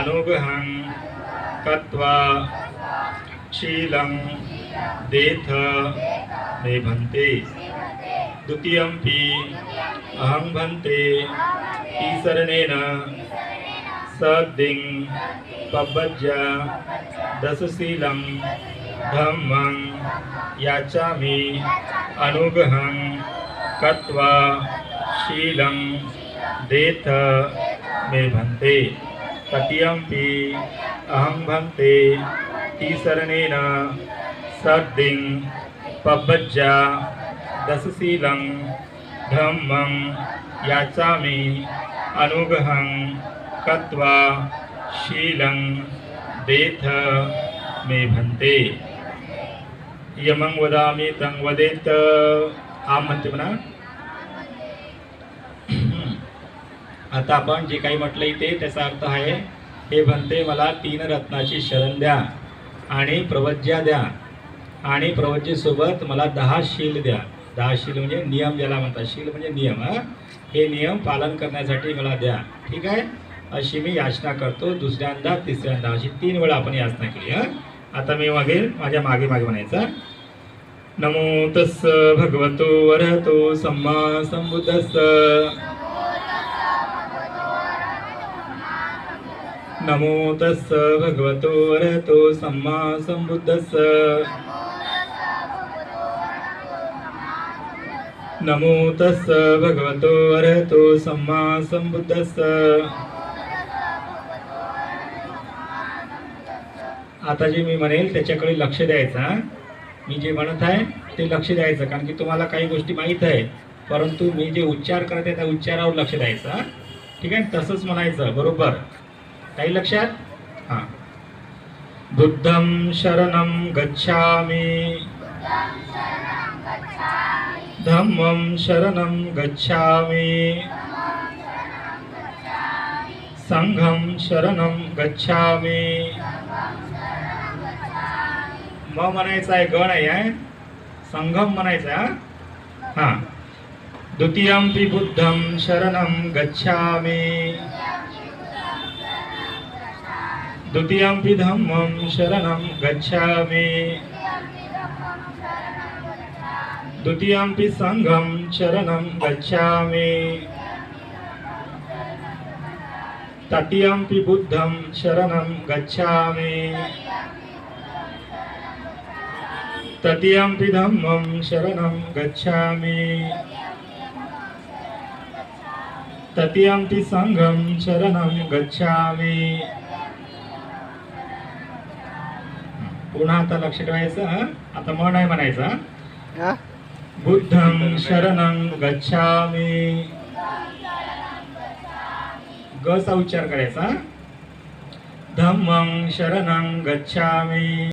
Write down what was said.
अनुगहं कत्वा शीलं देथ मे भन्ते। द्वितीयंपि अहं भन्ते ईसरणेन सद्दिं पब्बज्य दशशीलं धम्मं याचामि अनुगहं कत्वा शीलं देथ मे भन्ते। तृतीयंपि अहं भन्ते ईसरणेन सद्दिं पब्बज्य दशशीलं धम्मं याचामि अनुगहं कत्वा शीलं देथ मे भन्ते। यमं वदामि तं वदेत। आम म्हणते म्हणा। आता आपण जे काही म्हटलं इथे त्याचा अर्थ आहे, हे भन्ते मला 3 रत्नाची शरण द्या आणि प्रवज्या द्या आणि प्रवज्येसोबत मला 10 शील द्या। 10 शील म्हणजे नियम ज्याला म्हणतात, शील म्हणजे नियम। हे नियम पालन करण्यासाठी मला द्या, ठीक आहे, अशी मी याचना करतो। दुसऱ्यांदा तिसऱ्यांदा अशी 3 वेळा आपण याचना केली। आता मी माझ्या मागे म्हणायचं, नमो तस्स भगवतो अरहतो सम्मा संबुद्धस्स। नमो तस्स भगवतो अरहतो सम्मा संबुद्धस्स। नमो तस्स भगवतो अरहतो सम्मा संबुद्धस्स। आता जे मी म्हणेल त्याच्याकडे लक्ष द्यायचं। मी जे म्हणत आहे ते लक्ष द्यायचं, कारण की तुम्हाला काही गोष्टी माहीत आहे, परंतु मी जे उच्चार करत आहे त्या उच्चारावर लक्ष द्यायचं, ठीक आहे। तसंच म्हणायचं बरोबर। काही लक्षात? हां। बुद्धं शरणं गच्छामि, धम्मं शरणं गच्छामि, संघं शरणं गच्छामि। म म्हणायचं आहे, ग नाही आहे, संघम म्हणायचं आहे। हां। द्वितीयंपि बुद्धं शरणं गच्छामि, द्वितीयंपि धम्मं शरणं गच्छामि, द्वितीयंपि संघं शरणं गच्छामि, तृतीयंपि बुद्धं शरणं गच्छामि, तृतीयंपि धम्मं शरणं गच्छामि, तृतीयंपि संघं शरणं गच्छामि। पुन्हा आता लक्ष ठेवायचं। आता म नाही म्हणायचं। बुद्धं शरणं गच्छामि, ग चा उच्चार करायचा। धम्मं शरणं गच्छामि,